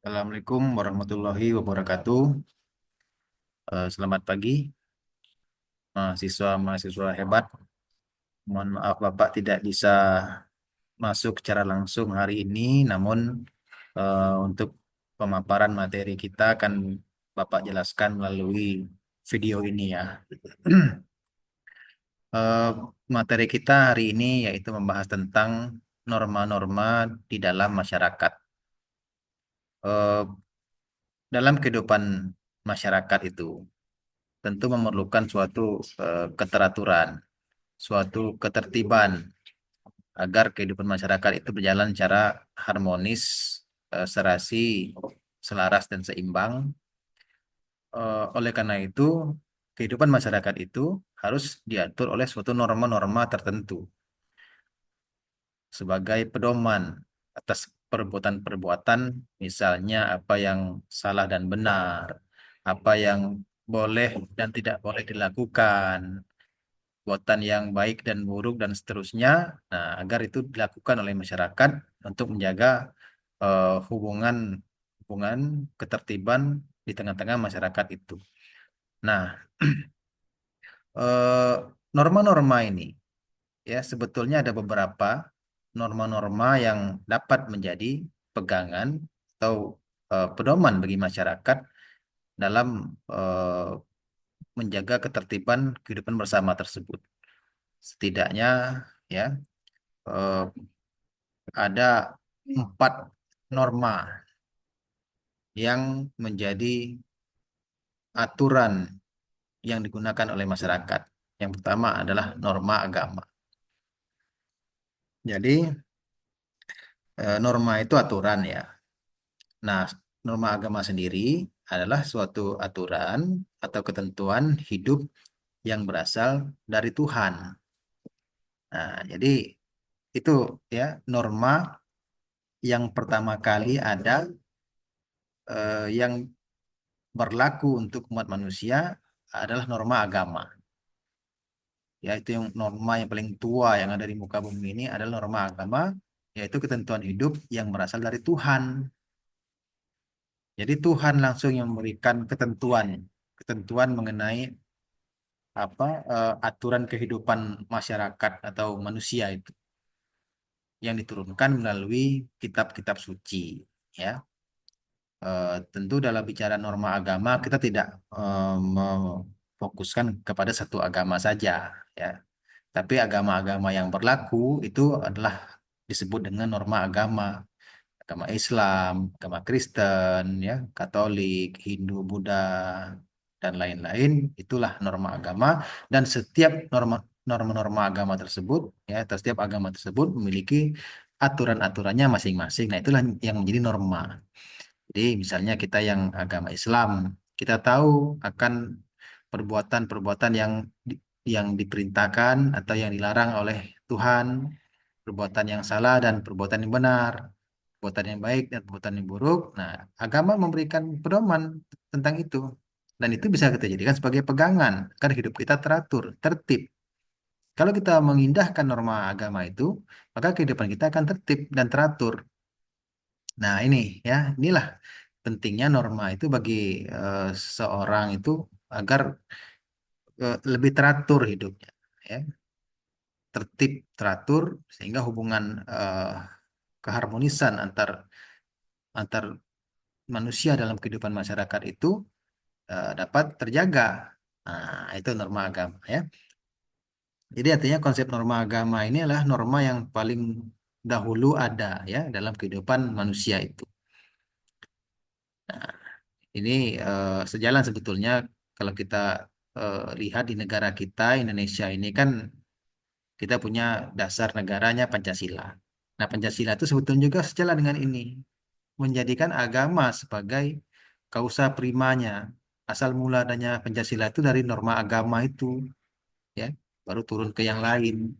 Assalamualaikum warahmatullahi wabarakatuh. Selamat pagi, mahasiswa-mahasiswa hebat. Mohon maaf Bapak tidak bisa masuk secara langsung hari ini, namun untuk pemaparan materi kita akan Bapak jelaskan melalui video ini ya. Eh, Materi kita hari ini yaitu membahas tentang norma-norma di dalam masyarakat. Eh, dalam kehidupan masyarakat itu tentu memerlukan suatu keteraturan, suatu ketertiban agar kehidupan masyarakat itu berjalan secara harmonis, serasi, selaras dan seimbang. Oleh karena itu, kehidupan masyarakat itu harus diatur oleh suatu norma-norma tertentu sebagai pedoman atas perbuatan-perbuatan, misalnya apa yang salah dan benar, apa yang boleh dan tidak boleh dilakukan, perbuatan yang baik dan buruk dan seterusnya. Nah, agar itu dilakukan oleh masyarakat untuk menjaga hubungan hubungan ketertiban di tengah-tengah masyarakat itu. Nah, eh, norma-norma ini ya sebetulnya ada beberapa norma-norma yang dapat menjadi pegangan atau pedoman bagi masyarakat dalam eh, menjaga ketertiban kehidupan bersama tersebut. Setidaknya ya eh, ada 4 norma yang menjadi aturan yang digunakan oleh masyarakat. Yang pertama adalah norma agama. Jadi, norma itu aturan ya. Nah, norma agama sendiri adalah suatu aturan atau ketentuan hidup yang berasal dari Tuhan. Nah, jadi itu ya norma yang pertama kali ada yang berlaku untuk umat manusia adalah norma agama. Ya, itu yang norma yang paling tua yang ada di muka bumi ini adalah norma agama, yaitu ketentuan hidup yang berasal dari Tuhan. Jadi Tuhan langsung yang memberikan ketentuan, ketentuan mengenai apa aturan kehidupan masyarakat atau manusia itu yang diturunkan melalui kitab-kitab suci. Ya, tentu dalam bicara norma agama kita tidak memfokuskan kepada satu agama saja, ya. Tapi agama-agama yang berlaku itu adalah disebut dengan norma agama. Agama Islam, agama Kristen, ya, Katolik, Hindu, Buddha, dan lain-lain, itulah norma agama. Dan setiap norma-norma agama tersebut, ya, atau setiap agama tersebut memiliki aturan-aturannya masing-masing. Nah, itulah yang menjadi norma. Jadi, misalnya kita yang agama Islam, kita tahu akan perbuatan-perbuatan yang diperintahkan atau yang dilarang oleh Tuhan, perbuatan yang salah dan perbuatan yang benar, perbuatan yang baik dan perbuatan yang buruk. Nah, agama memberikan pedoman tentang itu. Dan itu bisa kita jadikan sebagai pegangan agar hidup kita teratur, tertib. Kalau kita mengindahkan norma agama itu, maka kehidupan kita akan tertib dan teratur. Nah, ini ya, inilah pentingnya norma itu bagi eh, seorang itu agar lebih teratur hidupnya, ya, tertib, teratur sehingga hubungan keharmonisan antar antar manusia dalam kehidupan masyarakat itu dapat terjaga. Nah, itu norma agama ya. Jadi artinya konsep norma agama ini adalah norma yang paling dahulu ada ya dalam kehidupan manusia itu. Nah, ini sejalan sebetulnya kalau kita lihat di negara kita Indonesia ini kan kita punya dasar negaranya Pancasila. Nah, Pancasila itu sebetulnya juga sejalan dengan ini, menjadikan agama sebagai kausa primanya. Asal mula adanya Pancasila itu dari norma agama itu, ya, baru turun ke yang lain.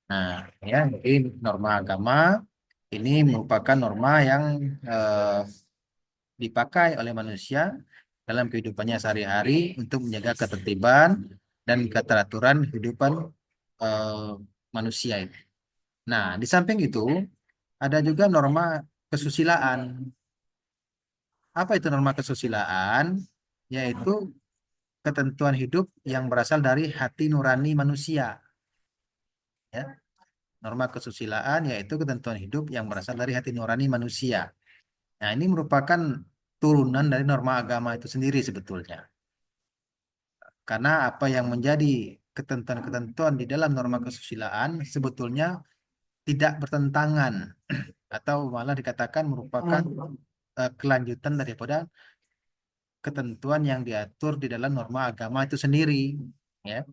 Nah, ya, jadi norma agama ini merupakan norma yang eh, dipakai oleh manusia dalam kehidupannya sehari-hari untuk menjaga ketertiban dan keteraturan kehidupan eh, manusia ini. Nah, di samping itu ada juga norma kesusilaan. Apa itu norma kesusilaan? Yaitu ketentuan hidup yang berasal dari hati nurani manusia. Ya. Norma kesusilaan yaitu ketentuan hidup yang berasal dari hati nurani manusia. Nah, ini merupakan turunan dari norma agama itu sendiri sebetulnya. Karena apa yang menjadi ketentuan-ketentuan di dalam norma kesusilaan sebetulnya tidak bertentangan atau malah dikatakan merupakan kelanjutan daripada ketentuan yang diatur di dalam norma agama itu sendiri. Ya.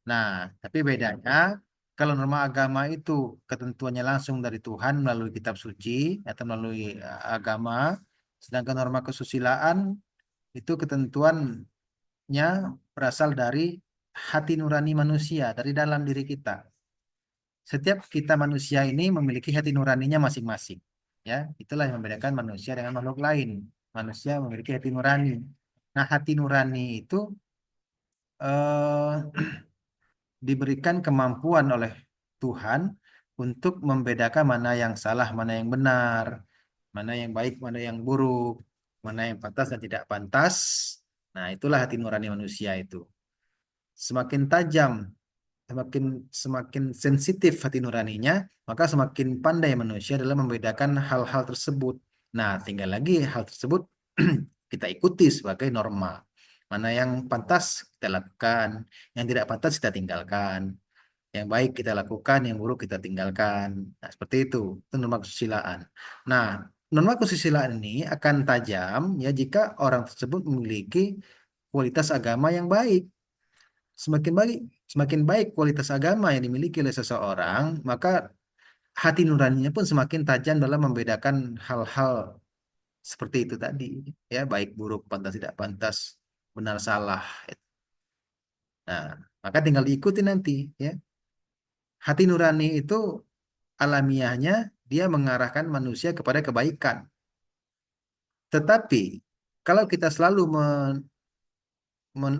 Nah, tapi bedanya kalau norma agama itu ketentuannya langsung dari Tuhan melalui kitab suci atau melalui agama, sedangkan norma kesusilaan itu ketentuannya berasal dari hati nurani manusia, dari dalam diri kita. Setiap kita manusia ini memiliki hati nuraninya masing-masing. Ya, itulah yang membedakan manusia dengan makhluk lain. Manusia memiliki hati nurani. Nah, hati nurani itu eh, diberikan kemampuan oleh Tuhan untuk membedakan mana yang salah, mana yang benar, mana yang baik, mana yang buruk, mana yang pantas dan tidak pantas. Nah, itulah hati nurani manusia itu. Semakin tajam, semakin semakin sensitif hati nuraninya, maka semakin pandai manusia dalam membedakan hal-hal tersebut. Nah, tinggal lagi hal tersebut kita ikuti sebagai norma. Mana yang pantas kita lakukan, yang tidak pantas kita tinggalkan. Yang baik kita lakukan, yang buruk kita tinggalkan. Nah, seperti itu. Itu norma kesusilaan. Nah, norma kesusilaan ini akan tajam ya jika orang tersebut memiliki kualitas agama yang baik. Semakin baik, semakin baik kualitas agama yang dimiliki oleh seseorang, maka hati nuraninya pun semakin tajam dalam membedakan hal-hal seperti itu tadi, ya baik buruk, pantas tidak pantas, benar salah. Nah, maka tinggal diikuti nanti, ya. Hati nurani itu alamiahnya dia mengarahkan manusia kepada kebaikan. Tetapi kalau kita selalu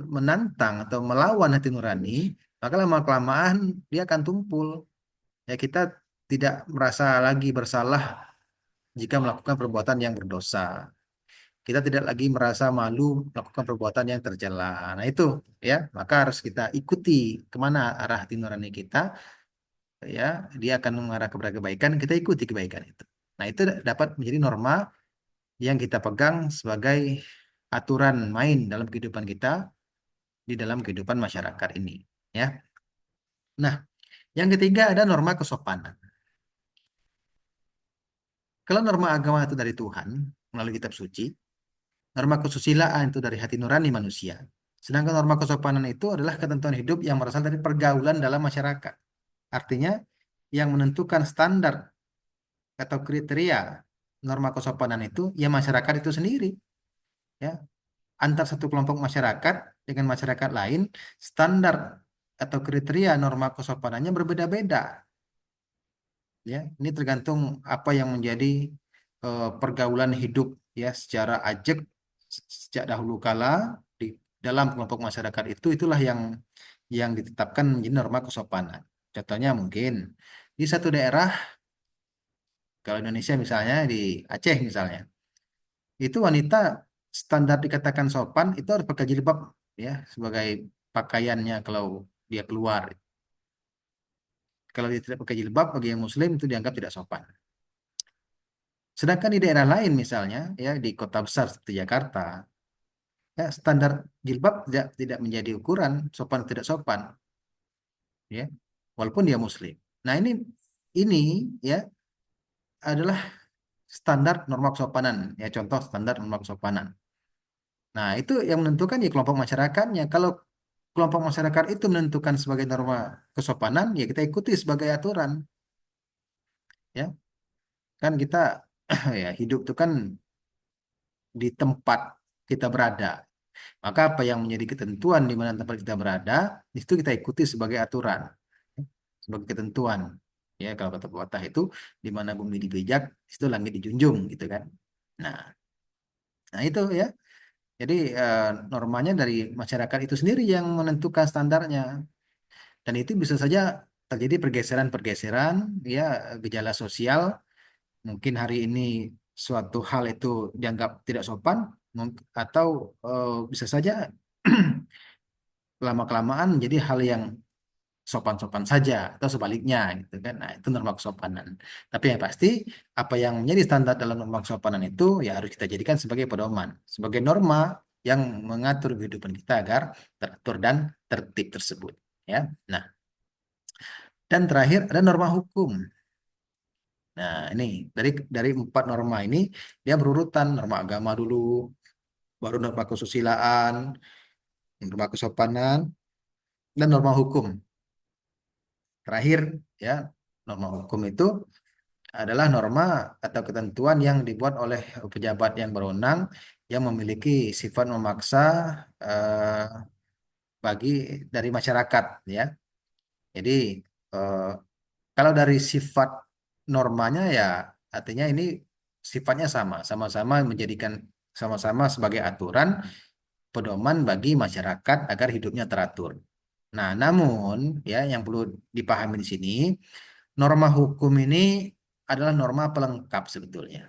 menantang atau melawan hati nurani, maka lama-kelamaan dia akan tumpul. Ya kita tidak merasa lagi bersalah jika melakukan perbuatan yang berdosa. Kita tidak lagi merasa malu melakukan perbuatan yang tercela. Nah itu ya, maka harus kita ikuti kemana arah hati nurani kita. Ya, dia akan mengarah kepada kebaikan. Kita ikuti kebaikan itu. Nah itu dapat menjadi norma yang kita pegang sebagai aturan main dalam kehidupan kita di dalam kehidupan masyarakat ini. Ya. Nah, yang ketiga ada norma kesopanan. Kalau norma agama itu dari Tuhan melalui kitab suci, norma kesusilaan itu dari hati nurani manusia. Sedangkan norma kesopanan itu adalah ketentuan hidup yang berasal dari pergaulan dalam masyarakat. Artinya, yang menentukan standar atau kriteria norma kesopanan itu ya masyarakat itu sendiri. Ya, antar satu kelompok masyarakat dengan masyarakat lain, standar atau kriteria norma kesopanannya berbeda-beda. Ya, ini tergantung apa yang menjadi pergaulan hidup ya secara ajak sejak dahulu kala di dalam kelompok masyarakat itu itulah yang ditetapkan menjadi norma kesopanan. Contohnya mungkin di satu daerah kalau Indonesia misalnya di Aceh misalnya itu wanita standar dikatakan sopan itu harus pakai jilbab ya sebagai pakaiannya kalau dia keluar. Kalau dia tidak pakai jilbab bagi yang muslim itu dianggap tidak sopan. Sedangkan di daerah lain misalnya ya di kota besar seperti Jakarta, ya standar jilbab tidak menjadi ukuran sopan atau tidak sopan, ya walaupun dia Muslim. Nah ini ya adalah standar norma kesopanan, ya contoh standar norma kesopanan. Nah itu yang menentukan ya kelompok masyarakatnya. Kalau kelompok masyarakat itu menentukan sebagai norma kesopanan, ya kita ikuti sebagai aturan, ya kan kita ya hidup itu kan di tempat kita berada. Maka apa yang menjadi ketentuan di mana tempat kita berada, itu kita ikuti sebagai aturan, sebagai ketentuan. Ya, kalau kata pepatah itu di mana bumi dipijak, itu langit dijunjung gitu kan. Nah, nah itu ya. Jadi normanya dari masyarakat itu sendiri yang menentukan standarnya. Dan itu bisa saja terjadi pergeseran-pergeseran, ya gejala sosial. Mungkin hari ini suatu hal itu dianggap tidak sopan, atau bisa saja lama-kelamaan menjadi hal yang sopan-sopan saja atau sebaliknya gitu kan. Nah, itu norma kesopanan. Tapi yang pasti apa yang menjadi standar dalam norma kesopanan itu ya harus kita jadikan sebagai pedoman, sebagai norma yang mengatur kehidupan kita agar teratur dan tertib tersebut, ya. Nah, dan terakhir ada norma hukum. Nah, ini dari empat norma ini dia berurutan, norma agama dulu, baru norma kesusilaan, norma kesopanan, dan norma hukum. Terakhir, ya, norma hukum itu adalah norma atau ketentuan yang dibuat oleh pejabat yang berwenang yang memiliki sifat memaksa eh, bagi dari masyarakat, ya. Jadi eh, kalau dari sifat normanya ya artinya ini sifatnya sama-sama menjadikan sama-sama sebagai aturan pedoman bagi masyarakat agar hidupnya teratur. Nah, namun ya yang perlu dipahami di sini, norma hukum ini adalah norma pelengkap sebetulnya.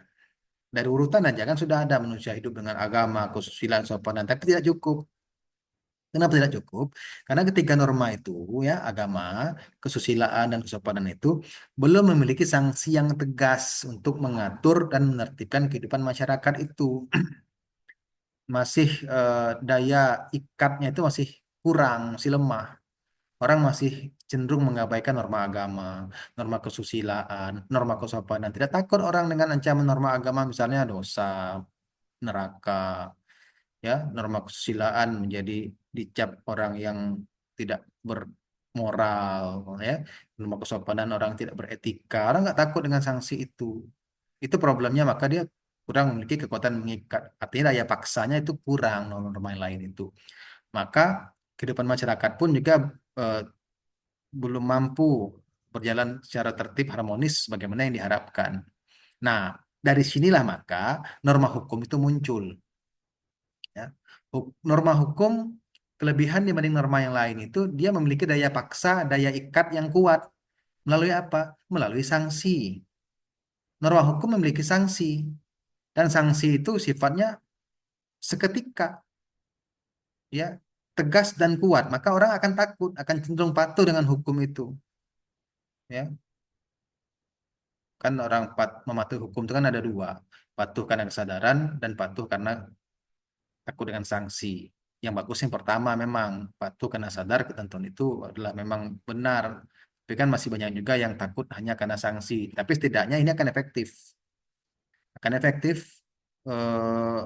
Dari urutan aja kan sudah ada manusia hidup dengan agama, kesusilaan, sopanan, tapi tidak cukup. Kenapa tidak cukup? Karena ketiga norma itu, ya, agama, kesusilaan, dan kesopanan itu belum memiliki sanksi yang tegas untuk mengatur dan menertibkan kehidupan masyarakat itu. Masih daya ikatnya itu masih kurang, masih lemah. Orang masih cenderung mengabaikan norma agama, norma kesusilaan, norma kesopanan. Tidak takut orang dengan ancaman norma agama, misalnya dosa, neraka, ya, norma kesusilaan menjadi dicap orang yang tidak bermoral, ya, norma kesopanan orang tidak beretika. Orang nggak takut dengan sanksi itu problemnya, maka dia kurang memiliki kekuatan mengikat, artinya daya paksanya itu kurang norma-norma yang lain itu, maka kehidupan masyarakat pun juga eh, belum mampu berjalan secara tertib harmonis bagaimana yang diharapkan. Nah, dari sinilah maka norma hukum itu muncul, ya. Norma hukum kelebihan dibanding norma yang lain itu dia memiliki daya paksa, daya ikat yang kuat. Melalui apa? Melalui sanksi. Norma hukum memiliki sanksi, dan sanksi itu sifatnya seketika, ya, tegas dan kuat. Maka orang akan takut, akan cenderung patuh dengan hukum itu, ya. Kan orang mematuhi hukum itu kan ada dua, patuh karena kesadaran dan patuh karena takut dengan sanksi. Yang bagus yang pertama, memang patuh karena sadar ketentuan itu adalah memang benar. Tapi kan masih banyak juga yang takut hanya karena sanksi. Tapi setidaknya ini akan efektif. Akan efektif eh,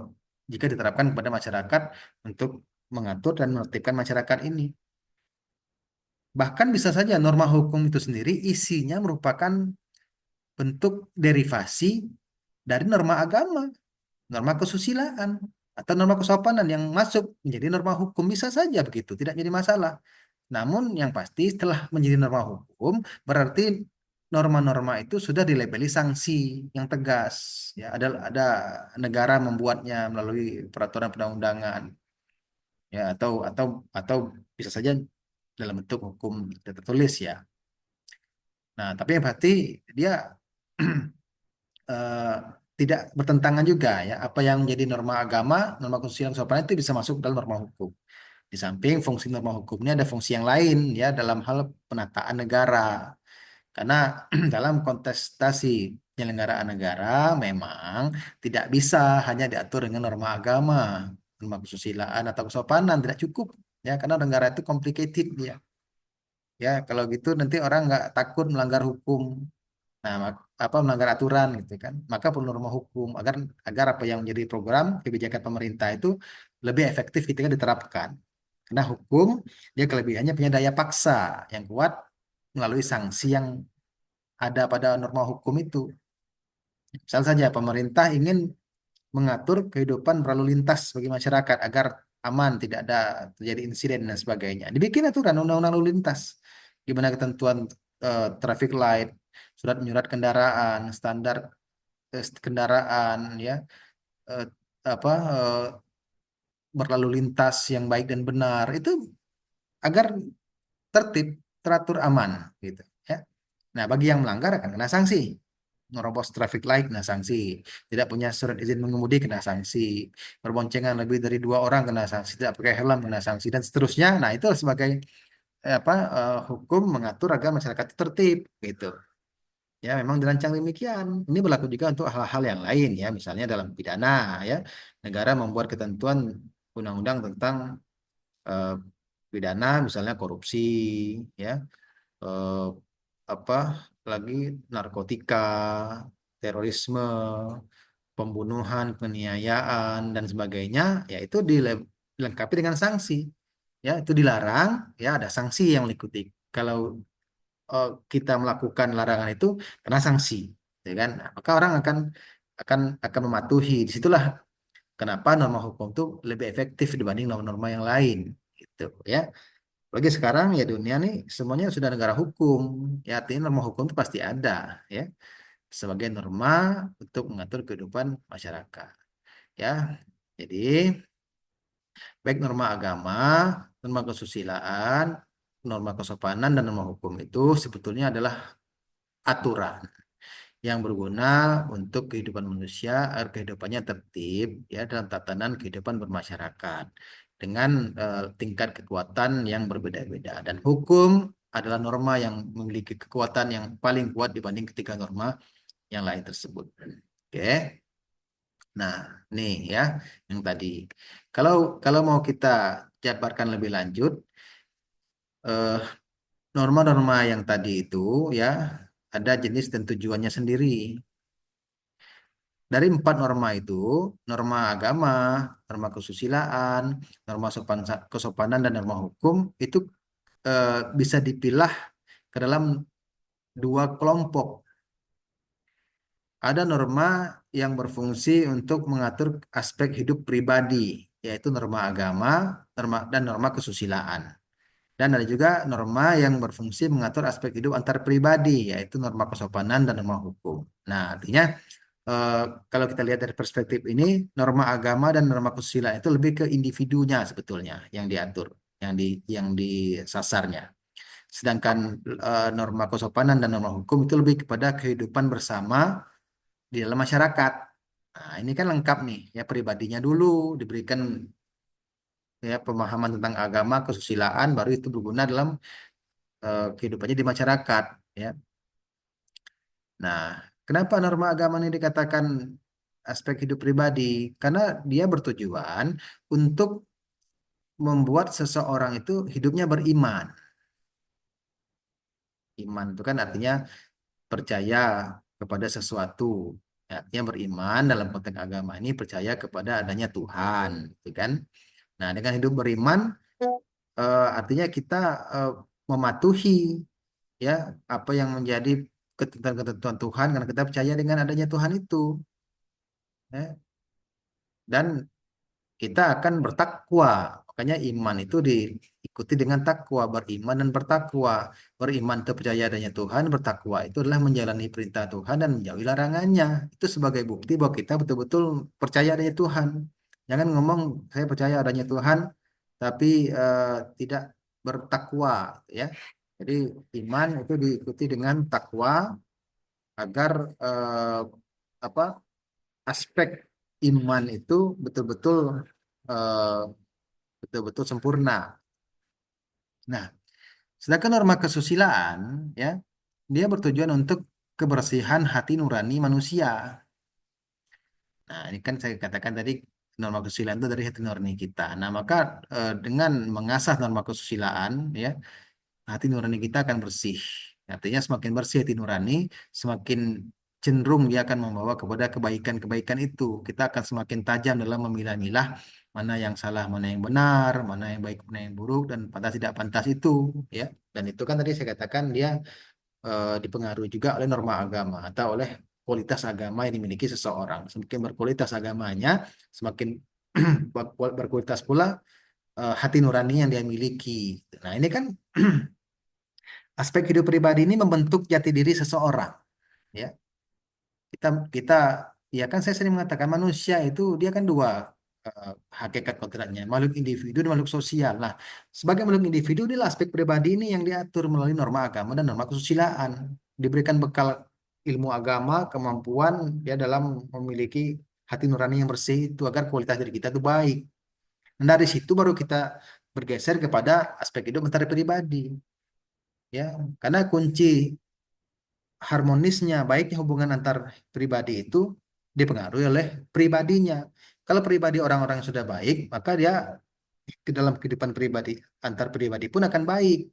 jika diterapkan kepada masyarakat untuk mengatur dan menertibkan masyarakat ini. Bahkan bisa saja norma hukum itu sendiri isinya merupakan bentuk derivasi dari norma agama, norma kesusilaan, atau norma kesopanan yang masuk menjadi norma hukum, bisa saja begitu, tidak jadi masalah. Namun yang pasti setelah menjadi norma hukum berarti norma-norma itu sudah dilabeli sanksi yang tegas. Ya, ada negara membuatnya melalui peraturan perundang-undangan, ya, atau bisa saja dalam bentuk hukum tertulis, ya. Nah, tapi yang pasti dia eh, tidak bertentangan juga, ya. Apa yang menjadi norma agama, norma konstitusi sopan itu bisa masuk dalam norma hukum. Di samping fungsi norma hukumnya ada fungsi yang lain, ya, dalam hal penataan negara. Karena dalam kontestasi penyelenggaraan negara memang tidak bisa hanya diatur dengan norma agama, norma kesusilaan atau kesopanan, tidak cukup, ya, karena negara itu complicated, ya. Ya, kalau gitu nanti orang nggak takut melanggar hukum. Nah, apa, melanggar aturan gitu kan. Maka perlu norma hukum agar agar apa yang menjadi program kebijakan pemerintah itu lebih efektif ketika diterapkan. Karena hukum dia kelebihannya punya daya paksa yang kuat melalui sanksi yang ada pada norma hukum itu. Misal saja pemerintah ingin mengatur kehidupan berlalu lintas bagi masyarakat agar aman, tidak ada terjadi insiden dan sebagainya. Dibikin aturan undang-undang lalu lintas. Gimana ketentuan traffic light, surat menyurat kendaraan, standar kendaraan, ya, eh, apa berlalu lintas yang baik dan benar itu agar tertib, teratur, aman gitu, ya. Nah, bagi yang melanggar akan kena sanksi. Nerobos traffic light kena sanksi, tidak punya surat izin mengemudi kena sanksi, berboncengan lebih dari 2 orang kena sanksi, tidak pakai helm kena sanksi dan seterusnya. Nah, itu sebagai hukum mengatur agar masyarakat itu tertib gitu. Ya, memang dirancang demikian. Ini berlaku juga untuk hal-hal yang lain ya, misalnya dalam pidana ya. Negara membuat ketentuan undang-undang tentang eh, pidana misalnya korupsi ya, eh, apa lagi narkotika, terorisme, pembunuhan, penganiayaan dan sebagainya, ya itu dilengkapi dengan sanksi. Ya, itu dilarang, ya ada sanksi yang meliputi. Kalau kita melakukan larangan itu kena sanksi, ya kan? Nah, maka orang akan mematuhi. Disitulah kenapa norma hukum itu lebih efektif dibanding norma-norma yang lain, gitu ya. Apalagi sekarang ya dunia nih semuanya sudah negara hukum, ya artinya norma hukum itu pasti ada, ya sebagai norma untuk mengatur kehidupan masyarakat, ya. Jadi baik norma agama, norma kesusilaan, norma kesopanan dan norma hukum itu sebetulnya adalah aturan yang berguna untuk kehidupan manusia agar kehidupannya tertib ya dalam tatanan kehidupan bermasyarakat dengan tingkat kekuatan yang berbeda-beda dan hukum adalah norma yang memiliki kekuatan yang paling kuat dibanding ketiga norma yang lain tersebut. Oke. Nah, nih ya yang tadi. Kalau kalau mau kita jabarkan lebih lanjut, eh, norma-norma yang tadi itu ya ada jenis dan tujuannya sendiri. Dari 4 norma itu, norma agama, norma kesusilaan, norma kesopanan, dan norma hukum itu bisa dipilah ke dalam 2 kelompok. Ada norma yang berfungsi untuk mengatur aspek hidup pribadi, yaitu norma agama, dan norma kesusilaan. Dan ada juga norma yang berfungsi mengatur aspek hidup antar pribadi, yaitu norma kesopanan dan norma hukum. Nah, artinya eh, kalau kita lihat dari perspektif ini, norma agama dan norma kesusilaan itu lebih ke individunya sebetulnya yang diatur, yang disasarnya. Sedangkan norma kesopanan dan norma hukum itu lebih kepada kehidupan bersama di dalam masyarakat. Nah, ini kan lengkap nih, ya pribadinya dulu diberikan ya pemahaman tentang agama, kesusilaan, baru itu berguna dalam kehidupannya di masyarakat, ya. Nah, kenapa norma agama ini dikatakan aspek hidup pribadi? Karena dia bertujuan untuk membuat seseorang itu hidupnya beriman. Iman itu kan artinya percaya kepada sesuatu. Ya, artinya beriman dalam konteks agama ini percaya kepada adanya Tuhan, gitu kan? Nah, dengan hidup beriman artinya kita eh, mematuhi ya apa yang menjadi ketentuan-ketentuan Tuhan karena kita percaya dengan adanya Tuhan itu, ya. Dan kita akan bertakwa. Makanya iman itu diikuti dengan takwa, beriman dan bertakwa. Beriman itu percaya adanya Tuhan, bertakwa itu adalah menjalani perintah Tuhan dan menjauhi larangannya. Itu sebagai bukti bahwa kita betul-betul percaya adanya Tuhan. Jangan ngomong saya percaya adanya Tuhan, tapi tidak bertakwa, ya. Jadi iman itu diikuti dengan takwa agar apa aspek iman itu betul-betul eh, betul-betul sempurna. Nah, sedangkan norma kesusilaan ya, dia bertujuan untuk kebersihan hati nurani manusia. Nah, ini kan saya katakan tadi norma kesusilaan itu dari hati nurani kita. Nah, maka dengan mengasah norma kesusilaan ya, hati nurani kita akan bersih. Artinya semakin bersih hati nurani, semakin cenderung dia akan membawa kepada kebaikan-kebaikan itu. Kita akan semakin tajam dalam memilah-milah mana yang salah, mana yang benar, mana yang baik, mana yang buruk, dan pantas tidak pantas itu, ya. Dan itu kan tadi saya katakan dia dipengaruhi juga oleh norma agama atau oleh kualitas agama yang dimiliki seseorang. Semakin berkualitas agamanya, semakin berkualitas pula hati nurani yang dia miliki. Nah, ini kan aspek hidup pribadi ini membentuk jati diri seseorang, ya. Kita kita ya kan saya sering mengatakan manusia itu dia kan dua eh, hakikat kodratnya, makhluk individu dan makhluk sosial. Nah, sebagai makhluk individu inilah aspek pribadi ini yang diatur melalui norma agama dan norma kesusilaan. Diberikan bekal ilmu agama, kemampuan dia dalam memiliki hati nurani yang bersih itu agar kualitas diri kita itu baik. Dan dari situ baru kita bergeser kepada aspek hidup antara pribadi, ya. Karena kunci harmonisnya, baiknya hubungan antar pribadi itu dipengaruhi oleh pribadinya. Kalau pribadi orang-orang yang sudah baik, maka dia ke dalam kehidupan pribadi antar pribadi pun akan baik.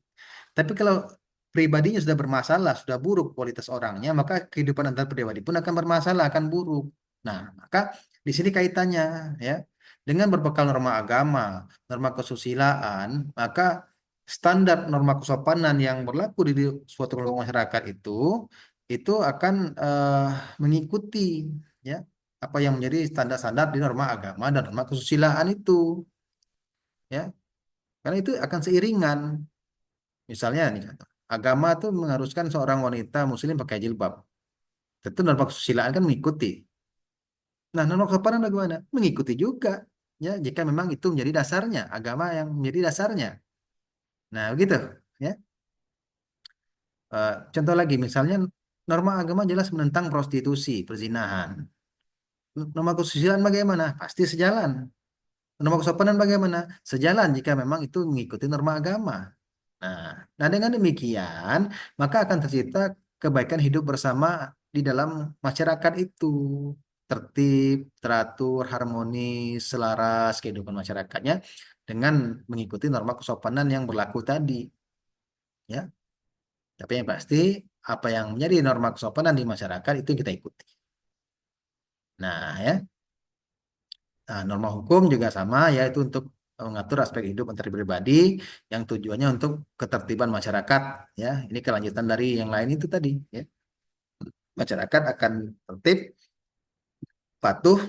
Tapi kalau pribadinya sudah bermasalah, sudah buruk kualitas orangnya, maka kehidupan antar pribadi pun akan bermasalah, akan buruk. Nah, maka di sini kaitannya, ya. Dengan berbekal norma agama, norma kesusilaan, maka standar norma kesopanan yang berlaku di suatu kelompok masyarakat itu akan mengikuti, ya, apa yang menjadi standar-standar di norma agama dan norma kesusilaan itu, ya. Karena itu akan seiringan. Misalnya nih contoh, agama tuh mengharuskan seorang wanita muslim pakai jilbab. Tentu norma kesusilaan kan mengikuti. Nah, norma kesopanan bagaimana? Mengikuti juga. Ya, jika memang itu menjadi dasarnya, agama yang menjadi dasarnya. Nah, begitu. Ya. Contoh lagi, misalnya norma agama jelas menentang prostitusi, perzinahan. Norma kesusilaan bagaimana? Pasti sejalan. Norma kesopanan bagaimana? Sejalan jika memang itu mengikuti norma agama. Nah, nah dengan demikian, maka akan tercipta kebaikan hidup bersama di dalam masyarakat itu. Tertib, teratur, harmonis, selaras kehidupan masyarakatnya dengan mengikuti norma kesopanan yang berlaku tadi, ya. Tapi yang pasti apa yang menjadi norma kesopanan di masyarakat itu kita ikuti. Nah, ya. Nah, norma hukum juga sama, yaitu untuk mengatur aspek hidup antar pribadi yang tujuannya untuk ketertiban masyarakat, ya. Ini kelanjutan dari yang lain itu tadi, ya. Masyarakat akan tertib, patuh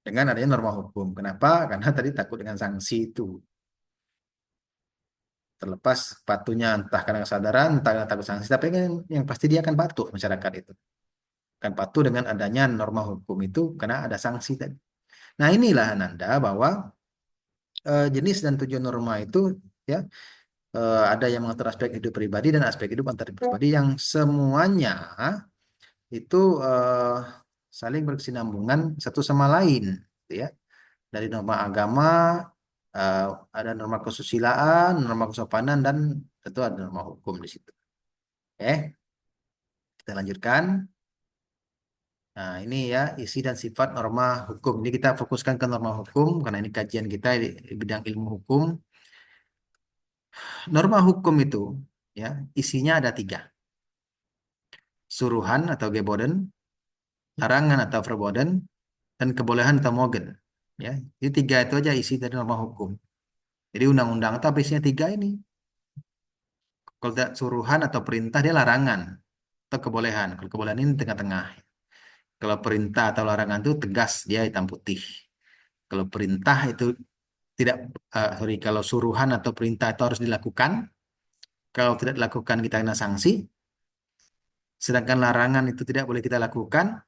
dengan adanya norma hukum. Kenapa? Karena tadi takut dengan sanksi itu. Terlepas patuhnya entah karena kesadaran, entah karena takut sanksi, tapi kan yang pasti dia akan patuh masyarakat itu. Akan patuh dengan adanya norma hukum itu karena ada sanksi tadi. Nah, inilah Ananda bahwa jenis dan tujuan norma itu, ya, ada yang mengatur aspek hidup pribadi dan aspek hidup antar pribadi yang semuanya itu saling berkesinambungan satu sama lain, gitu ya. Dari norma agama, eh, ada norma kesusilaan, norma kesopanan, dan tentu ada norma hukum di situ. Oke, kita lanjutkan. Nah, ini ya isi dan sifat norma hukum. Ini kita fokuskan ke norma hukum karena ini kajian kita di bidang ilmu hukum. Norma hukum itu, ya, isinya ada tiga: suruhan atau geboden, larangan atau verboden, dan kebolehan atau mogen. Ya, jadi tiga itu aja isi dari norma hukum. Jadi undang-undang itu apa isinya tiga ini. Kalau tidak suruhan atau perintah dia larangan atau kebolehan. Kalau kebolehan ini tengah-tengah. Kalau perintah atau larangan itu tegas dia hitam putih. Kalau perintah itu tidak, sorry, kalau suruhan atau perintah itu harus dilakukan. Kalau tidak dilakukan kita kena sanksi. Sedangkan larangan itu tidak boleh kita lakukan.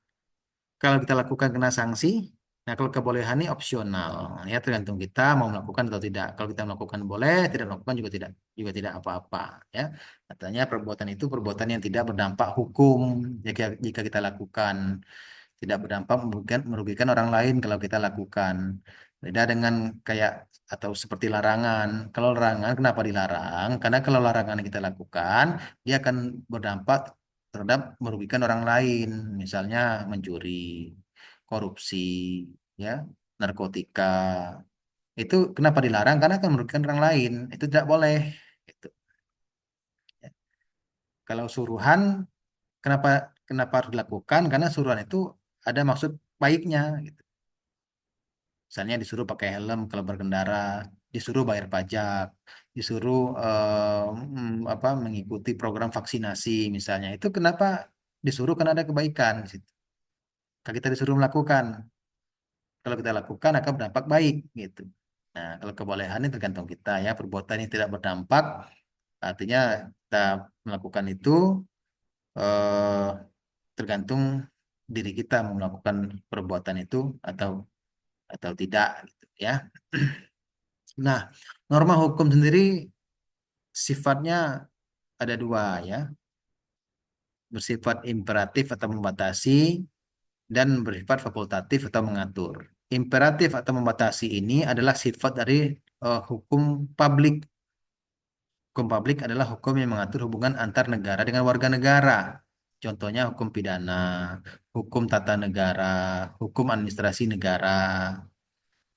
Kalau kita lakukan kena sanksi. Nah, kalau kebolehan ini opsional, ya tergantung kita mau melakukan atau tidak. Kalau kita melakukan boleh, tidak melakukan juga tidak apa-apa, ya. Katanya perbuatan itu perbuatan yang tidak berdampak hukum jika kita lakukan, tidak berdampak merugikan orang lain kalau kita lakukan. Beda dengan kayak atau seperti larangan. Kalau larangan kenapa dilarang? Karena kalau larangan yang kita lakukan, dia akan berdampak terhadap merugikan orang lain, misalnya mencuri, korupsi, ya, narkotika. Itu kenapa dilarang? Karena akan merugikan orang lain. Itu tidak boleh. Gitu. Ya. Kalau suruhan, kenapa kenapa harus dilakukan? Karena suruhan itu ada maksud baiknya. Gitu. Misalnya disuruh pakai helm kalau berkendara, disuruh bayar pajak, disuruh apa mengikuti program vaksinasi misalnya. Itu kenapa disuruh? Karena ada kebaikan di situ. Kalau kita disuruh melakukan, kalau kita lakukan akan berdampak baik gitu. Nah, kalau kebolehan ini tergantung kita, ya. Perbuatan yang tidak berdampak artinya kita melakukan itu eh, tergantung diri kita mau melakukan perbuatan itu atau tidak gitu, ya. Nah, norma hukum sendiri sifatnya ada dua, ya. bersifat imperatif atau membatasi, dan bersifat fakultatif atau mengatur. Imperatif atau membatasi ini adalah sifat dari hukum publik. Hukum publik adalah hukum yang mengatur hubungan antar negara dengan warga negara. Contohnya hukum pidana, hukum tata negara, hukum administrasi negara.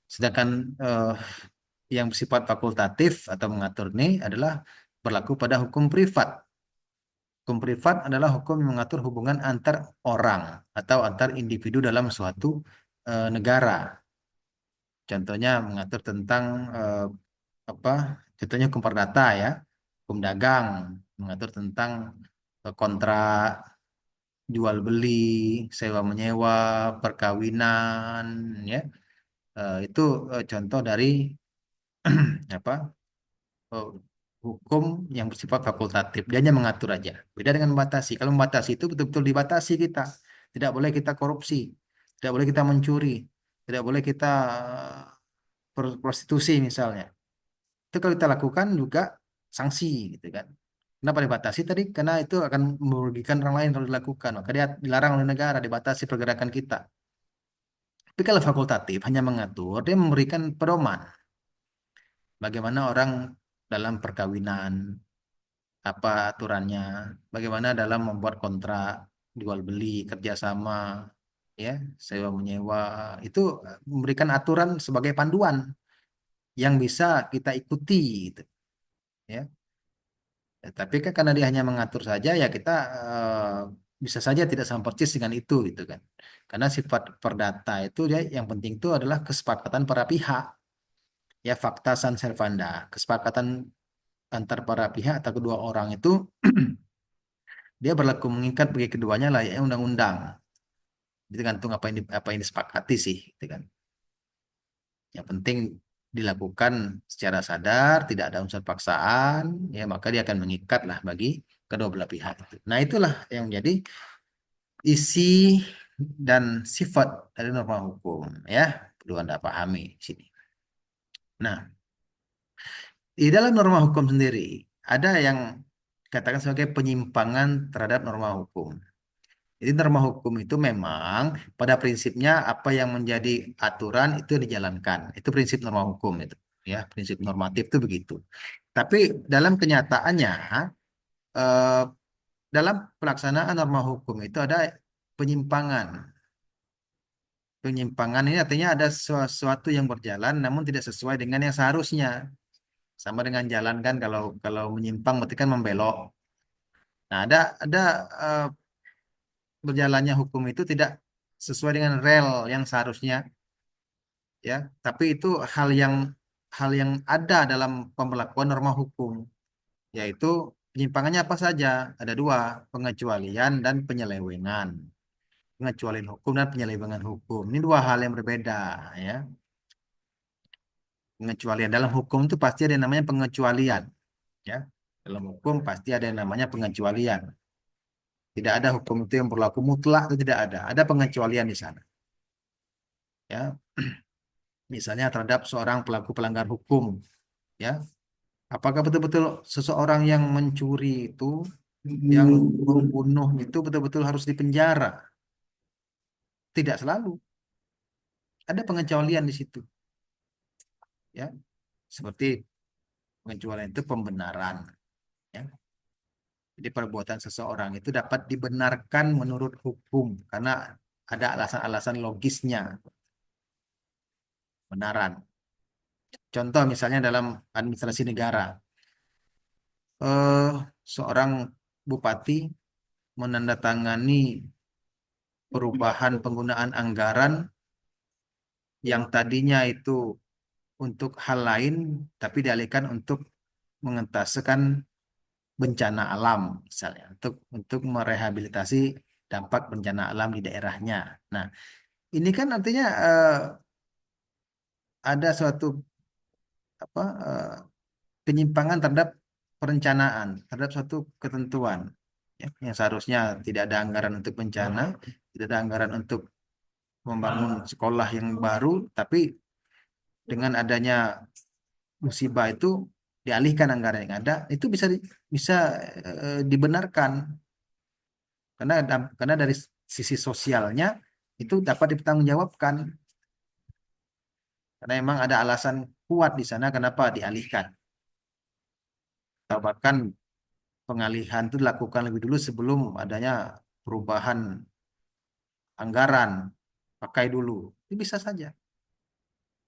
Sedangkan eh, yang bersifat fakultatif atau mengatur ini adalah berlaku pada hukum privat. Hukum privat adalah hukum yang mengatur hubungan antar orang atau antar individu dalam suatu negara. Contohnya mengatur tentang apa? Contohnya hukum perdata ya, hukum dagang mengatur tentang kontrak jual beli, sewa menyewa, perkawinan, ya. Itu contoh dari apa? eh, Hukum yang bersifat fakultatif. Dia hanya mengatur aja. Beda dengan membatasi. Kalau membatasi itu betul-betul dibatasi kita. Tidak boleh kita korupsi, tidak boleh kita mencuri, tidak boleh kita prostitusi misalnya. Itu kalau kita lakukan juga sanksi gitu kan. Kenapa dibatasi tadi? Karena itu akan merugikan orang lain kalau dilakukan. Maka dia dilarang oleh negara, dibatasi pergerakan kita. Tapi kalau fakultatif hanya mengatur, dia memberikan pedoman. Bagaimana orang dalam perkawinan, apa aturannya, bagaimana dalam membuat kontrak jual beli, kerjasama, ya, sewa menyewa, itu memberikan aturan sebagai panduan yang bisa kita ikuti, gitu, ya. Tapi kan karena dia hanya mengatur saja, ya kita bisa saja tidak sama persis dengan itu, gitu kan. Karena sifat perdata itu dia yang penting itu adalah kesepakatan para pihak, ya fakta san servanda, kesepakatan antar para pihak atau kedua orang itu dia berlaku mengikat bagi keduanya layaknya undang-undang. Jadi tergantung apa yang disepakati sih, gitu kan. Yang penting dilakukan secara sadar, tidak ada unsur paksaan, ya maka dia akan mengikat lah bagi kedua belah pihak itu. Nah, itulah yang menjadi isi dan sifat dari norma hukum, ya. Perlu Anda pahami di sini. Nah, di dalam norma hukum sendiri ada yang katakan sebagai penyimpangan terhadap norma hukum. Jadi norma hukum itu memang pada prinsipnya apa yang menjadi aturan itu dijalankan. Itu prinsip norma hukum itu, ya, prinsip normatif itu begitu. Tapi dalam kenyataannya eh, dalam pelaksanaan norma hukum itu ada penyimpangan. Penyimpangan ini artinya ada sesuatu yang berjalan namun tidak sesuai dengan yang seharusnya. Sama dengan jalan kan, kalau kalau menyimpang berarti kan membelok. Nah, ada eh, berjalannya hukum itu tidak sesuai dengan rel yang seharusnya, ya, tapi itu hal yang ada dalam pemberlakuan norma hukum, yaitu penyimpangannya apa saja. Ada dua: pengecualian dan penyelewengan. Pengecualian hukum dan penyelewengan hukum ini dua hal yang berbeda, ya. Pengecualian dalam hukum itu pasti ada yang namanya pengecualian, ya. Dalam hukum pasti ada yang namanya pengecualian. Tidak ada hukum itu yang berlaku mutlak, itu tidak ada. Ada pengecualian di sana, ya. Misalnya terhadap seorang pelaku pelanggar hukum, ya. Apakah betul-betul seseorang yang mencuri itu, yang membunuh itu betul-betul harus dipenjara? Tidak selalu. Ada pengecualian di situ, ya. Seperti pengecualian itu pembenaran, ya. Jadi perbuatan seseorang itu dapat dibenarkan menurut hukum karena ada alasan-alasan logisnya, benaran. Contoh misalnya dalam administrasi negara, eh, seorang bupati menandatangani perubahan penggunaan anggaran yang tadinya itu untuk hal lain, tapi dialihkan untuk mengentasekan bencana alam, misalnya untuk merehabilitasi dampak bencana alam di daerahnya. Nah, ini kan artinya ada suatu apa penyimpangan terhadap perencanaan, terhadap suatu ketentuan, ya, yang seharusnya tidak ada anggaran untuk bencana, tidak ada anggaran untuk membangun sekolah yang baru, tapi dengan adanya musibah itu dialihkan anggaran yang ada, itu bisa dibenarkan, karena dari sisi sosialnya itu dapat dipertanggungjawabkan karena memang ada alasan kuat di sana kenapa dialihkan atau bahkan pengalihan itu dilakukan lebih dulu sebelum adanya perubahan anggaran pakai dulu itu bisa saja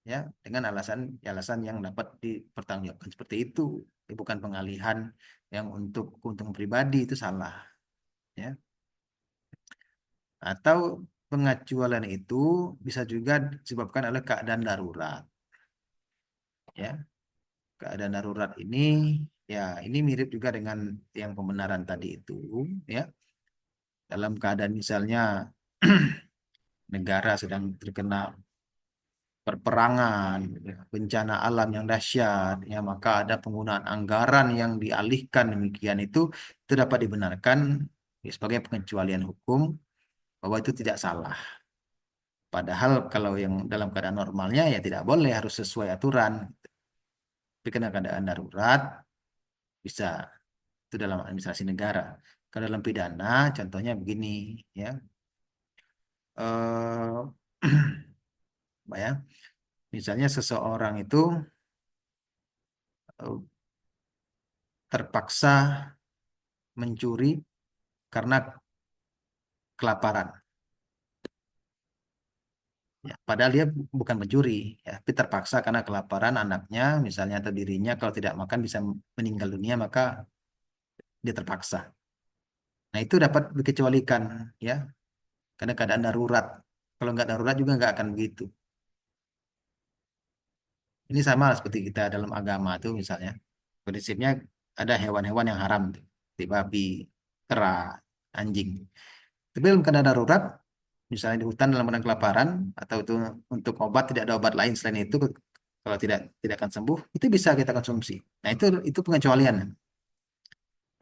ya dengan alasan yang dapat dipertanggungjawabkan seperti itu. Bukan pengalihan yang untuk keuntungan pribadi itu salah ya. Atau pengecualian itu bisa juga disebabkan oleh keadaan darurat ya. Keadaan darurat ini ya ini mirip juga dengan yang pembenaran tadi itu ya. Dalam keadaan misalnya negara sedang terkena perperangan, ya, bencana alam yang dahsyat, ya maka ada penggunaan anggaran yang dialihkan demikian itu dapat dibenarkan ya, sebagai pengecualian hukum bahwa itu tidak salah. Padahal kalau yang dalam keadaan normalnya ya tidak boleh harus sesuai aturan. Tapi karena keadaan darurat bisa itu dalam administrasi negara. Kalau dalam pidana contohnya begini ya. Eh ya, misalnya seseorang itu eh, terpaksa mencuri karena kelaparan. Ya, padahal dia bukan mencuri, ya, tapi terpaksa karena kelaparan anaknya, misalnya atau dirinya kalau tidak makan bisa meninggal dunia, maka dia terpaksa. Nah itu dapat dikecualikan, ya, karena keadaan darurat. Kalau nggak darurat juga nggak akan begitu. Ini sama seperti kita dalam agama tuh misalnya, prinsipnya ada hewan-hewan yang haram, seperti babi, kera, anjing. Tapi dalam keadaan darurat, misalnya di hutan dalam keadaan kelaparan atau itu untuk obat tidak ada obat lain selain itu kalau tidak akan sembuh itu bisa kita konsumsi. Nah itu pengecualian.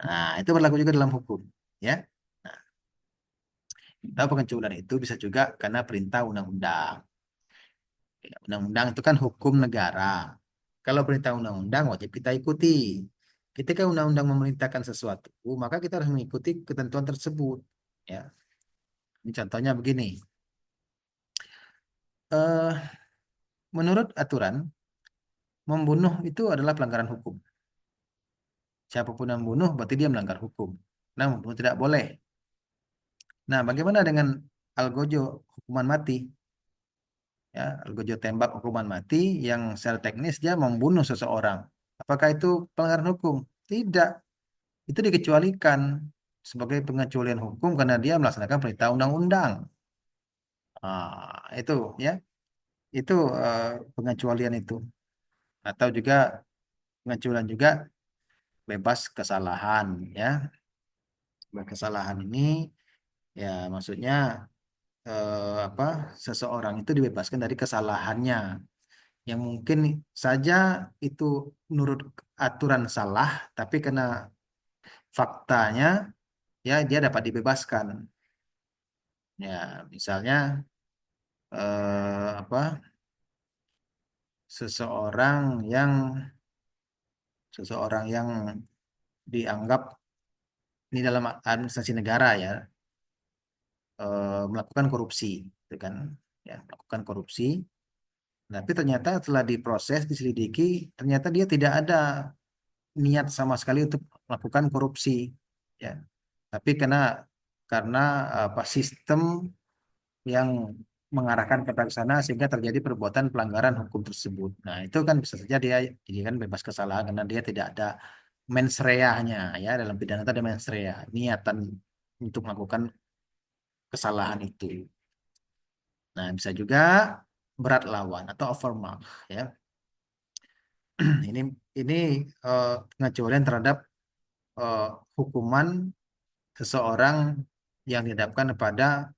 Nah itu berlaku juga dalam hukum, ya. Nah, tahu pengecualian itu bisa juga karena perintah undang-undang. Ya, undang-undang itu kan hukum negara. Kalau perintah undang-undang wajib kita ikuti. Ketika undang-undang memerintahkan sesuatu, maka kita harus mengikuti ketentuan tersebut. Ya, ini contohnya begini. Eh, menurut aturan, membunuh itu adalah pelanggaran hukum. Siapapun yang membunuh berarti dia melanggar hukum. Nah, membunuh tidak boleh. Nah, bagaimana dengan algojo hukuman mati? Ya, algojo tembak hukuman mati yang secara teknis dia membunuh seseorang. Apakah itu pelanggaran hukum? Tidak. Itu dikecualikan sebagai pengecualian hukum karena dia melaksanakan perintah undang-undang. Itu ya, itu pengecualian itu. Atau juga pengecualian juga bebas kesalahan ya. Bebas kesalahan ini ya maksudnya apa seseorang itu dibebaskan dari kesalahannya yang mungkin saja itu menurut aturan salah tapi karena faktanya ya dia dapat dibebaskan ya misalnya apa seseorang yang seseorang yang dianggap ini dalam administrasi negara ya melakukan korupsi gitu kan ya melakukan korupsi. Tapi ternyata setelah diproses, diselidiki, ternyata dia tidak ada niat sama sekali untuk melakukan korupsi, ya. Tapi karena apa sistem yang mengarahkan ke sana sehingga terjadi perbuatan pelanggaran hukum tersebut. Nah, itu kan bisa saja dia dijadikan bebas kesalahan karena dia tidak ada mens rea-nya, ya dalam pidana itu ada mens rea, niatan untuk melakukan kesalahan itu. Nah, bisa juga berat lawan atau overmark, ya. Ini ini pengecualian terhadap eh, hukuman seseorang yang dihadapkan kepada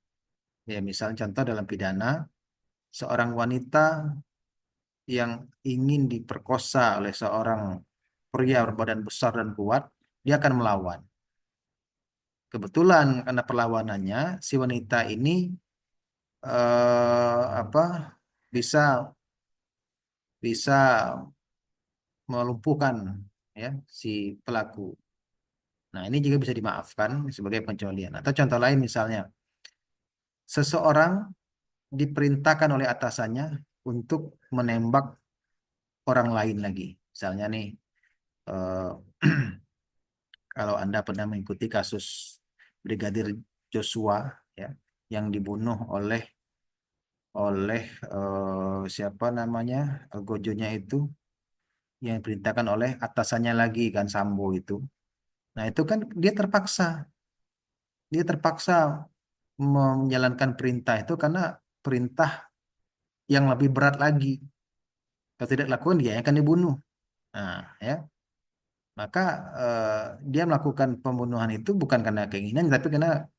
ya misalnya contoh dalam pidana seorang wanita yang ingin diperkosa oleh seorang pria berbadan besar dan kuat, dia akan melawan. Kebetulan karena perlawanannya si wanita ini apa bisa bisa melumpuhkan ya si pelaku. Nah, ini juga bisa dimaafkan sebagai pengecualian. Atau contoh lain misalnya, seseorang diperintahkan oleh atasannya untuk menembak orang lain lagi. Misalnya nih, eh, kalau Anda pernah mengikuti kasus Brigadir Joshua, ya, yang dibunuh oleh oleh siapa namanya, Gojonya itu, yang diperintahkan oleh atasannya lagi kan, Sambo itu. Nah, itu kan dia terpaksa menjalankan perintah itu karena perintah yang lebih berat lagi. Kalau tidak lakukan, dia yang akan dibunuh. Nah, ya, maka eh, dia melakukan pembunuhan itu bukan karena keinginan, tapi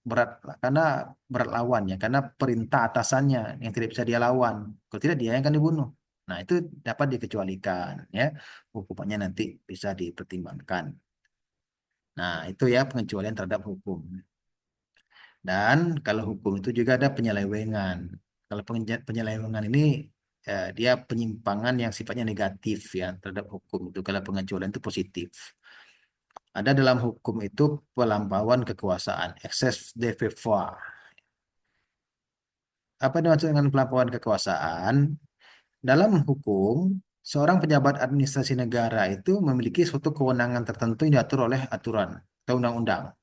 berat, karena berat lawannya, karena perintah atasannya yang tidak bisa dia lawan. Kalau tidak, dia yang akan dibunuh. Nah, itu dapat dikecualikan, ya. Hukumannya nanti bisa dipertimbangkan. Nah, itu ya pengecualian terhadap hukum. Dan kalau hukum itu juga ada penyelewengan. Kalau penyelewengan ini, dia penyimpangan yang sifatnya negatif ya terhadap hukum itu. Kalau pengecualian itu positif. Ada dalam hukum itu pelampauan kekuasaan, excess de pouvoir. Apa yang dimaksud dengan pelampauan kekuasaan? Dalam hukum, seorang pejabat administrasi negara itu memiliki suatu kewenangan tertentu yang diatur oleh aturan atau undang-undang.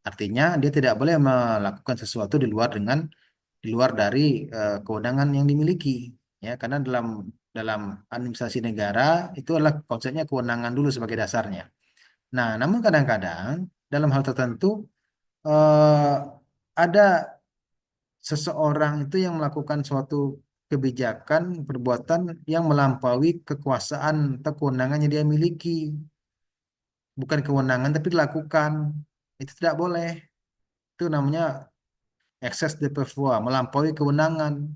Artinya, dia tidak boleh melakukan sesuatu di luar dari kewenangan yang dimiliki. Ya, karena dalam dalam administrasi negara itu adalah konsepnya kewenangan dulu sebagai dasarnya. Nah, namun kadang-kadang dalam hal tertentu eh, ada seseorang itu yang melakukan suatu kebijakan, perbuatan yang melampaui kekuasaan atau kewenangan yang dia miliki. Bukan kewenangan tapi dilakukan. Itu tidak boleh. Itu namanya excess de pouvoir, melampaui kewenangan.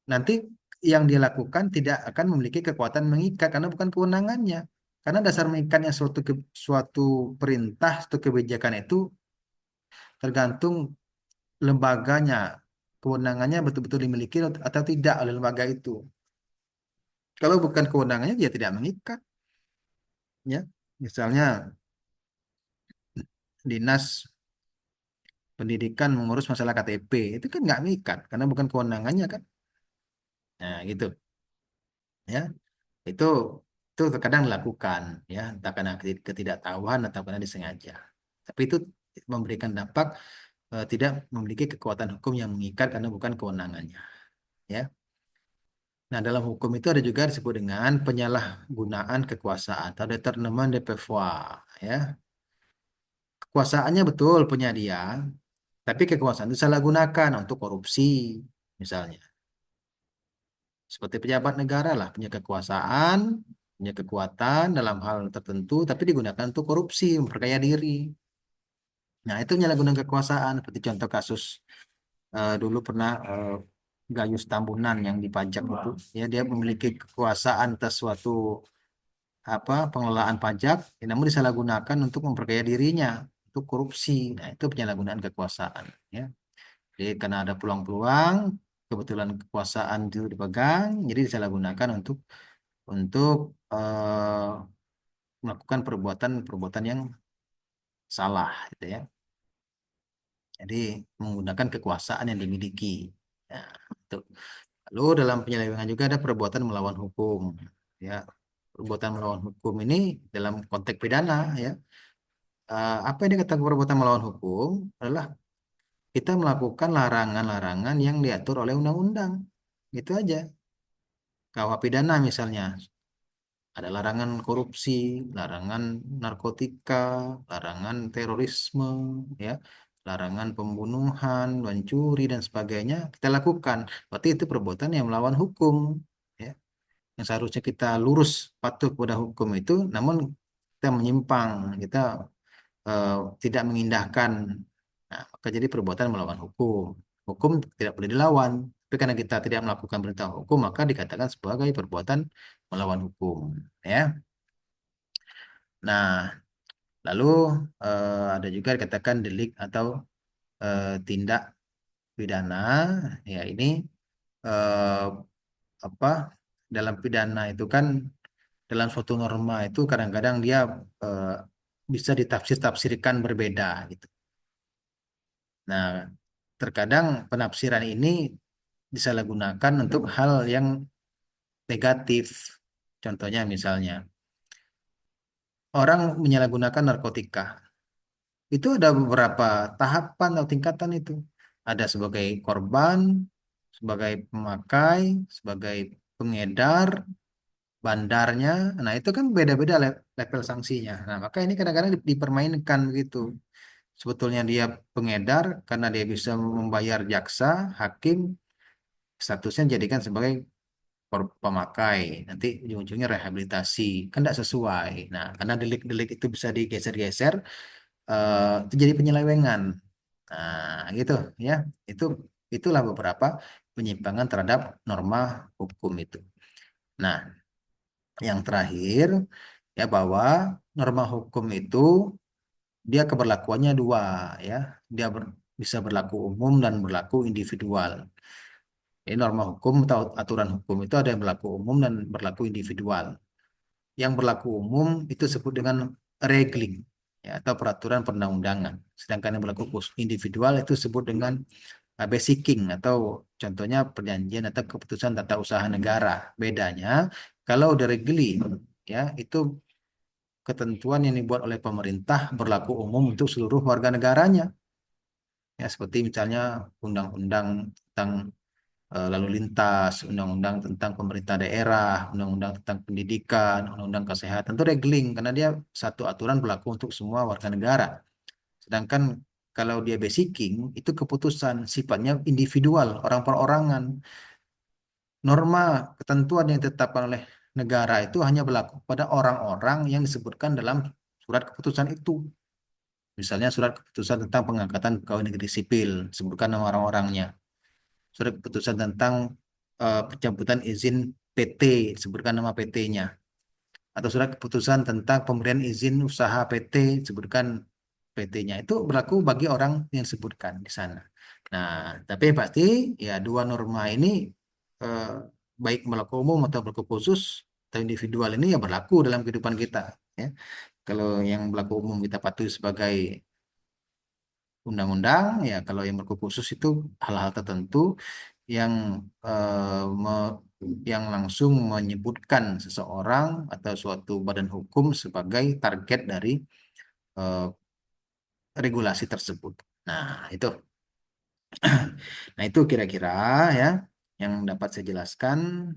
Nanti yang dia lakukan tidak akan memiliki kekuatan mengikat karena bukan kewenangannya. Karena dasar mengikatnya suatu perintah, suatu kebijakan itu tergantung lembaganya, kewenangannya betul-betul dimiliki atau tidak oleh lembaga itu. Kalau bukan kewenangannya, dia tidak mengikat. Ya, misalnya dinas pendidikan mengurus masalah KTP, itu kan nggak mengikat karena bukan kewenangannya kan. Nah, gitu. Ya, itu itu terkadang dilakukan, ya, entah karena ketidaktahuan atau karena disengaja. Tapi itu memberikan dampak, tidak memiliki kekuatan hukum yang mengikat karena bukan kewenangannya. Ya. Nah, dalam hukum itu ada juga disebut dengan penyalahgunaan kekuasaan atau détournement de pouvoir, ya. Kekuasaannya betul punya dia, tapi kekuasaan itu salah gunakan untuk korupsi, misalnya. Seperti pejabat negara lah, punya kekuasaan, punya kekuatan dalam hal tertentu, tapi digunakan untuk korupsi, memperkaya diri. Nah, itu penyalahgunaan kekuasaan, seperti contoh kasus dulu pernah Gayus Tambunan yang dipajak itu, ya, dia memiliki kekuasaan atas suatu pengelolaan pajak, ya, namun disalahgunakan untuk memperkaya dirinya, untuk korupsi. Nah, itu penyalahgunaan kekuasaan, ya. Jadi karena ada peluang-peluang, kebetulan kekuasaan itu dipegang, jadi disalahgunakan untuk eh, melakukan perbuatan-perbuatan yang salah, gitu ya. Jadi menggunakan kekuasaan yang dimiliki. Ya, itu. Lalu dalam penyelewengan juga ada perbuatan melawan hukum. Ya, perbuatan melawan hukum ini dalam konteks pidana, ya. Apa yang dikatakan perbuatan melawan hukum adalah kita melakukan larangan-larangan yang diatur oleh undang-undang. Itu aja. KUH pidana misalnya, ada larangan korupsi, larangan narkotika, larangan terorisme, ya, larangan pembunuhan, mencuri dan sebagainya kita lakukan. Berarti itu perbuatan yang melawan hukum, ya. Yang seharusnya kita lurus patuh pada hukum itu, namun kita menyimpang, kita eh, tidak mengindahkan. Nah, maka jadi perbuatan melawan hukum. Hukum tidak boleh dilawan. Tapi karena kita tidak melakukan perintah hukum, maka dikatakan sebagai perbuatan melawan hukum. Ya. Nah, lalu ada juga dikatakan delik atau tindak pidana. Ya, ini eh, apa? Dalam pidana itu kan dalam suatu norma itu kadang-kadang dia bisa ditafsir-tafsirkan berbeda gitu. Nah, terkadang penafsiran ini disalahgunakan untuk hal yang negatif. Contohnya misalnya, orang menyalahgunakan narkotika. Itu ada beberapa tahapan atau tingkatan itu. Ada sebagai korban, sebagai pemakai, sebagai pengedar, bandarnya. Nah, itu kan beda-beda level sanksinya. Nah, maka ini kadang-kadang dipermainkan begitu. Sebetulnya dia pengedar karena dia bisa membayar jaksa, hakim, statusnya jadikan sebagai pemakai. Nanti ujung-ujungnya rehabilitasi. Kan tidak sesuai. Nah, karena delik-delik itu bisa digeser-geser, itu jadi penyelewengan. Nah, gitu ya. Itu itulah beberapa penyimpangan terhadap norma hukum itu. Nah, yang terakhir ya bahwa norma hukum itu dia keberlakuannya dua ya. Dia bisa berlaku umum dan berlaku individual. Jadi norma hukum atau aturan hukum itu ada yang berlaku umum dan berlaku individual. Yang berlaku umum itu disebut dengan regling ya, atau peraturan perundang-undangan. Sedangkan yang berlaku individual itu disebut dengan basicing atau contohnya perjanjian atau keputusan tata usaha negara. Bedanya kalau udah regling ya itu ketentuan yang dibuat oleh pemerintah berlaku umum untuk seluruh warga negaranya. Ya seperti misalnya undang-undang tentang lalu lintas, undang-undang tentang pemerintah daerah, undang-undang tentang pendidikan, undang-undang kesehatan itu regling karena dia satu aturan berlaku untuk semua warga negara. Sedangkan kalau dia basicing itu keputusan sifatnya individual, orang perorangan. Norma ketentuan yang ditetapkan oleh negara itu hanya berlaku pada orang-orang yang disebutkan dalam surat keputusan itu. Misalnya surat keputusan tentang pengangkatan pegawai negeri sipil, sebutkan nama orang-orangnya. Surat keputusan tentang pencabutan izin PT, sebutkan nama PT-nya. Atau surat keputusan tentang pemberian izin usaha PT, sebutkan PT-nya. Itu berlaku bagi orang yang disebutkan di sana. Nah, tapi pasti ya dua norma ini eh, baik berlaku umum atau berlaku khusus atau individual ini ya berlaku dalam kehidupan kita. Ya. Kalau yang berlaku umum kita patuhi sebagai undang-undang, ya kalau yang berlaku khusus itu hal-hal tertentu yang yang langsung menyebutkan seseorang atau suatu badan hukum sebagai target dari eh, regulasi tersebut. Nah, itu. Nah, itu kira-kira ya yang dapat saya jelaskan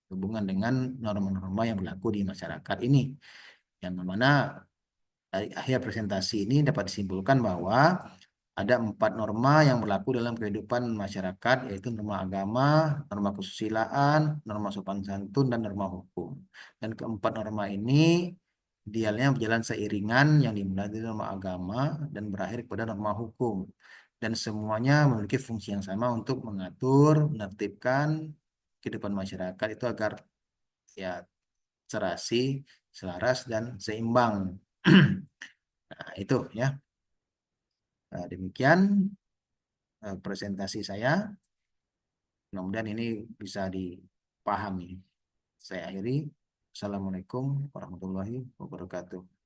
hubungan dengan norma-norma yang berlaku di masyarakat ini. Yang mana dari akhir presentasi ini dapat disimpulkan bahwa ada empat norma yang berlaku dalam kehidupan masyarakat, yaitu norma agama, norma kesusilaan, norma sopan santun, dan norma hukum. Dan keempat norma ini idealnya berjalan seiringan yang dimulai dari norma agama dan berakhir kepada norma hukum. Dan semuanya memiliki fungsi yang sama untuk mengatur, menertibkan kehidupan masyarakat itu agar ya serasi, selaras, dan seimbang. Nah, itu ya. Demikian presentasi saya. Mudah-mudahan ini bisa dipahami. Saya akhiri. Assalamualaikum warahmatullahi wabarakatuh.